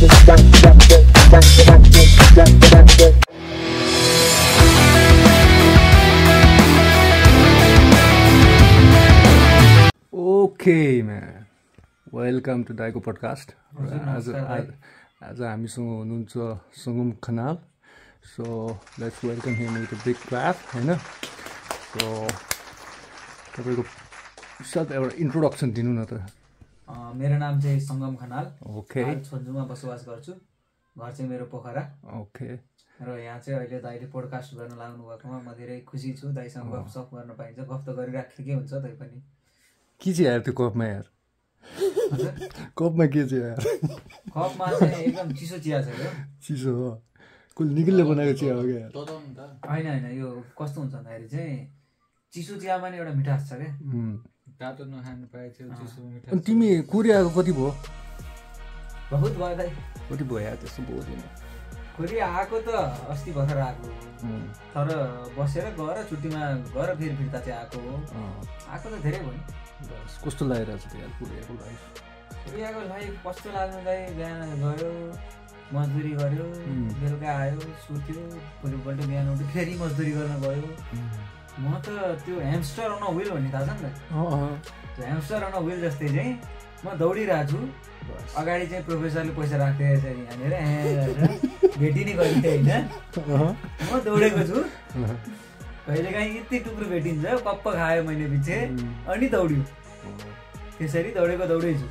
Okay, man. Welcome to Daiko podcast. As हामीसँग हुनुहुन्छ सङ्गम Khanal. So let's welcome him with a big clap, हैन? So तपाईको साथ एउटा इन्ट्रोडक्सन दिनु न त. मेरो नाम चाहिँ सङ्गम खनाल. ओके. छोन्जुमा बसोबास गर्छु. घर चाहिँ मेरो पोखरा. ओके. र यहाँ चाहिँ अहिले दाइले पोडकास्ट गर्न लाग्नु भएकोमा म धेरै खुसी छु. दाइसँग गफसफ गर्न पाइन्छ. गफ त गरिराखेकै हुन्छ तै पनि. के चाहिँ यार त्यो कपमा यार? कपमा के चाहिँ यार? कपमा चाहिँ एकदम चिसो चिया छ यो. चिसो हो. कुल निकिलले बनाएको चिया हो क्या? हैन हैन यो कस्तो हुन्छ भन्दाखेरि चाहिँ चिसो चियामा नि एउटा मिठास छ क्या. तातो नखानु पाए थियो चिसो मिठास. अनि तिमी कोरियाको कति भयो? बहुत भयो दाइ. कति भयो यार त्यस्तो बोल्दिन. कोरिया आएको त अस्ति भर्खर आएको. तर बसेर गएर छुट्टीमा गएर फेरि फिर्ता चाहिँ आएको हो. आएको त धेरै भयो. कस्तो लागिरहेको छ यार कोरियाको लाइफ? कोरियाको लाइफ कस्तो लाग्नु दाइ? बिहान गयो मजदुरी गर्यो, बेलुका आयो सुत्यो, भोलिपल्ट बिहान उठ्यो फेरि मजदुरी गर्न गयो. म त त्यो ह्यामस्टर अन व्हिल भन्ने थाहा छ नि त? त्यो ह्यामस्टर अन व्हिल जस्तै चाहिँ म दौडिरहेको छु. अगाडि चाहिँ प्रोफेसरले पैसा राख्दै छ यहाँनिर भेटिने गरिन्छ होइन. म दौडेको छु. कहिलेकाहीँ यति टुक्रो भेटिन्छ, कप्प खायो मैले पछि अनि दौड्यो. त्यसरी दौडेको दौडैछु.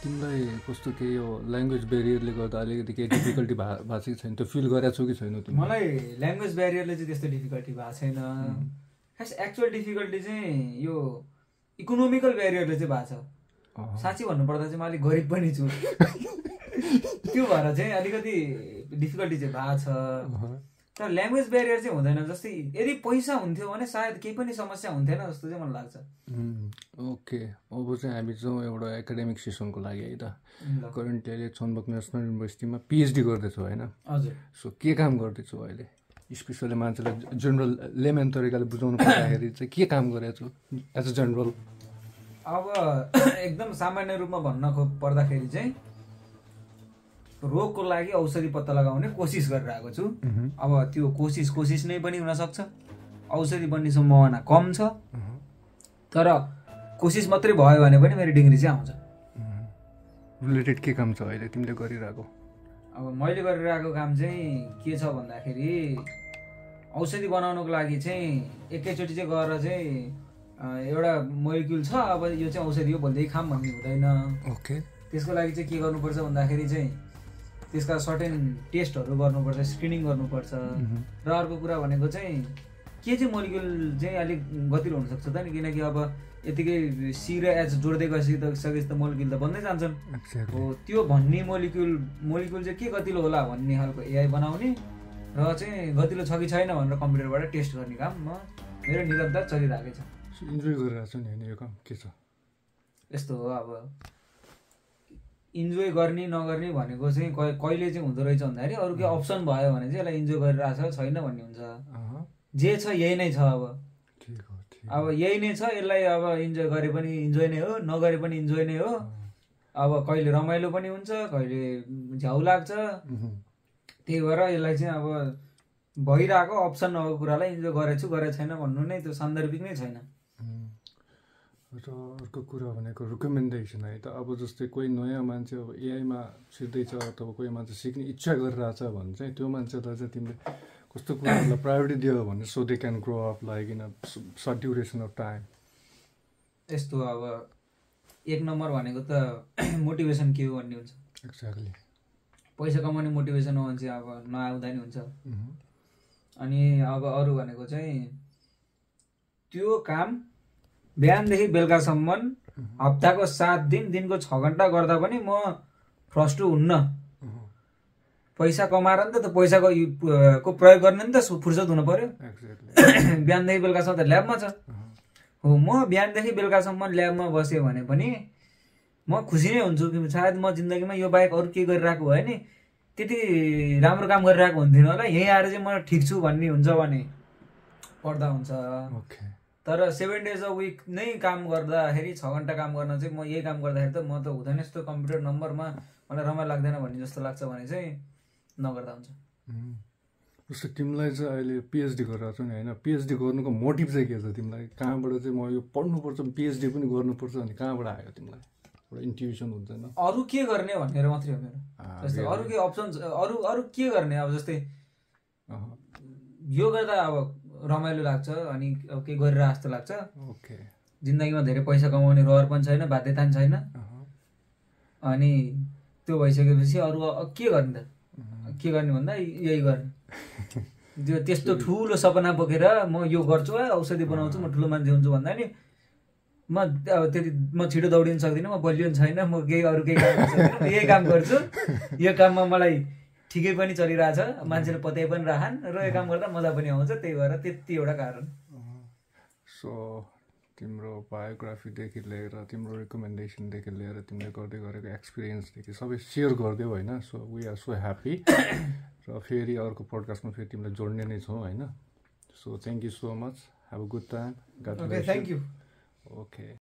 तिमीलाई कस्तो के यो ल्याङ्ग्वेज ब्यारियरले गर्दा अलिकति केही डिफिकल्टी भएको छैन? त्यो फिल गरेको छु कि छैन तिमी? मलाई ल्याङ्ग्वेज ब्यारियरले चाहिँ त्यस्तो डिफिकल्टी भएको छैन. खास एक्चुअल डिफिकल्टी चाहिँ यो इकोनोमिकल ब्यारियरले चाहिँ भएको छ. साँच्ची भन्नुपर्दा चाहिँ म अलिक गरिब पनि छु. त्यो भएर चाहिँ अलिकति डिफिकल्टी चाहिँ भएको छ. तर ल्याङ्ग्वेज ब्यारियर चाहिँ हुँदैन. जस्तै यदि पैसा हुन्थ्यो भने सायद केही पनि समस्या हुन्थेन जस्तो चाहिँ मलाई लाग्छ. ओके. अब चाहिँ हामी जाउँ एउटा एकाडेमिक सेसनको लागि है त. करेन्टली अहिले छनबक नेसनल युनिभर्सिटीमा पिएचडी गर्दैछौ होइन? हजुर. सो के काम गर्दैछौ अहिले? स्पेसली मान्छेलाई जेनरल लेमन तरिकाले बुझाउनु पर्दाखेरि चाहिँ के काम गरेको छु एज अ जेनरल? अब एकदम सामान्य रूपमा भन्न पर्दाखेरि चाहिँ रोगको लागि औषधि पत्ता लगाउने कोसिस गरिरहेको छु. अब त्यो कोसिस नै पनि हुनसक्छ. औषधि बन्ने सम्भावना कम छ. तर कोसिस मात्रै भयो भने पनि मेरो डिग्री चाहिँ आउँछ. रिलेटेड के काम छ अहिले तिमीले गरिरहेको? अब मैले गरिरहेको काम चाहिँ के छ भन्दाखेरि औषधि बनाउनको लागि चाहिँ एकैचोटि चाहिँ गएर चाहिँ एउटा मोलिक्युल छ, अब यो चाहिँ औषधि हो भन्दै खाम भन्ने हुँदैन. ओके. त्यसको लागि चाहिँ के गर्नुपर्छ भन्दाखेरि चाहिँ त्यसका सर्टेन टेस्टहरू गर्नुपर्छ, स्क्रिनिङ गर्नुपर्छ. र अर्को कुरा भनेको चाहिँ के चाहिँ मोलिक्युल चाहिँ अलिक गतिलो हुनसक्छ त नि, किनकि अब यतिकै सी र एच जोड्दै गइसकेपछि त मोलिक्युल त बन्दै जान्छन्. हो त्यो भन्ने मोलिक्युल चाहिँ के गतिलो होला भन्ने खालको एआई बनाउने र चाहिँ गतिलो छ कि छैन भनेर कम्प्युटरबाट टेस्ट गर्ने काम मेरो निरन्तर चलिरहेकै छ. इन्जोय गरिरहेको छ नि होइन यो काम? के छ यस्तो हो. अब इन्जोय गर्ने नगर्ने भनेको चाहिँ कहिले चाहिँ हुँदो रहेछ भन्दाखेरि अरू केही अप्सन भयो भने चाहिँ यसलाई इन्जोय गरिरहेको छ छैन भन्ने हुन्छ. जे छ यही नै छ. अब यही नै छ. यसलाई अब इन्जोय गरे पनि इन्जोय नै हो, नगरे पनि इन्जोय नै हो. अब कहिले रमाइलो पनि हुन्छ, कहिले झ्याउ लाग्छ. त्यही भएर यसलाई चाहिँ अब भइरहेको अप्सन नभएको कुरालाई इन्जोय गरेछु गरेको छैन भन्नु नै त्यो सान्दर्भिक नै छैन. र अर्को कुरा भनेको रिकमेन्डेसन है त. अब जस्तै कोही नयाँ मान्छे अब एआईमा छिर्दैछ अथवा कोही मान्छे सिक्ने इच्छा गरिरहेछ भने चाहिँ त्यो मान्छेलाई चाहिँ तिमीले कस्तो कुराहरूलाई प्रायोरिटी दियो भने so they can grow up like in a short duration of time? यस्तो अब एक नम्बर भनेको त मोटिभेसन के हो भन्ने हुन्छ. एक्ज्याक्टली. पैसा कमाउने मोटिभेसन हो भने चाहिँ अब नआउँदा नि हुन्छ. अनि अब अरू भनेको चाहिँ त्यो काम बिहानदेखि बेलुकासम्म हप्ताको 7 दिन दिनको 6 घन्टा गर्दा पनि म फ्रस्ट्रेट हुन्न. पैसा कमाएर नि त पैसाको प्रयोग गर्ने नि त फुर्सद हुनु पर्यो. बिहानदेखि बेलुकासम्म त ल्याबमा छ. हो म बिहानदेखि बेलुकासम्म ल्याबमा बसेँ भने पनि म खुसी नै हुन्छु. सायद म जिन्दगीमा यो बाहेक अरू के गरिरहेको भए नि त्यति राम्रो काम गरिरहेको हुन्थेन होला. यहीँ आएर चाहिँ म ठिक छु भन्ने हुन्छ भने पढ्दा हुन्छ. तर 7 days अ विक नै काम गर्दाखेरि 6 घन्टा काम गर्न चाहिँ म यही काम गर्दाखेरि त म त हुँदैन. यस्तो कम्प्युटर नम्बरमा मलाई रमाइलो लाग्दैन भन्ने जस्तो लाग्छ भने चाहिँ नगर्दा हुन्छ। जस्तो तिमीलाई चाहिँ अहिले पिएचडी गरेर छ नि होइन, पिएचडी गर्नुको मोटिभ चाहिँ के छ तिमीलाई? कहाँबाट चाहिँ म यो पढ्नुपर्छ, पिएचडी पनि गर्नुपर्छ अनि कहाँबाट आयो तिमीलाई? एउटा इन्ट्युसन हुन्छ नि, अरू के गर्ने भनेर मात्रै हो मेरो। जस्तै अरू के अप्सन्स, अरू के गर्ने, अब जस्तै यो गर्दा अब रमाइलो लाग्छ अनि के गरेर जस्तो लाग्छ। ओके, जिन्दगीमा धेरै पैसा कमाउने रहर पनि छैन, बाध्यता पनि छैन। अनि त्यो भइसकेपछि अरू के गर्ने त? के गर्ने भन्दा यही गर्ने। त्यो त्यस्तो ठुलो सपना बोकेर म यो गर्छु, औषधि बनाउँछु, म ठुलो मान्छे हुन्छु भन्दा नि म अब त्यति म छिटो दौडिन सक्दिनँ, म बलियो पनि छैन, म अरू केही काम गर्छु, यही काम गर्छु। यो काममा मलाई ठिकै पनि चलिरहेछ, मान्छेले पत्याइ पनि राखन् र यो काम गर्दा मजा पनि आउँछ, त्यही भएर त्यति एउटा कारण। सो तिम्रो बायोग्राफीदेखि लिएर तिम्रो रिकमेन्डेसनदेखि लिएर तिमीले गर्दै गरेको एक्सपिरियन्सदेखि सबै सेयर गरिदियौ होइन। So we are so happy. र फेरि अर्को पोडकास्टमा फेरि तिमीलाई जोड्ने नै छौँ होइन। So thank you so much, have a good time, God bless you. Thank you. Okay.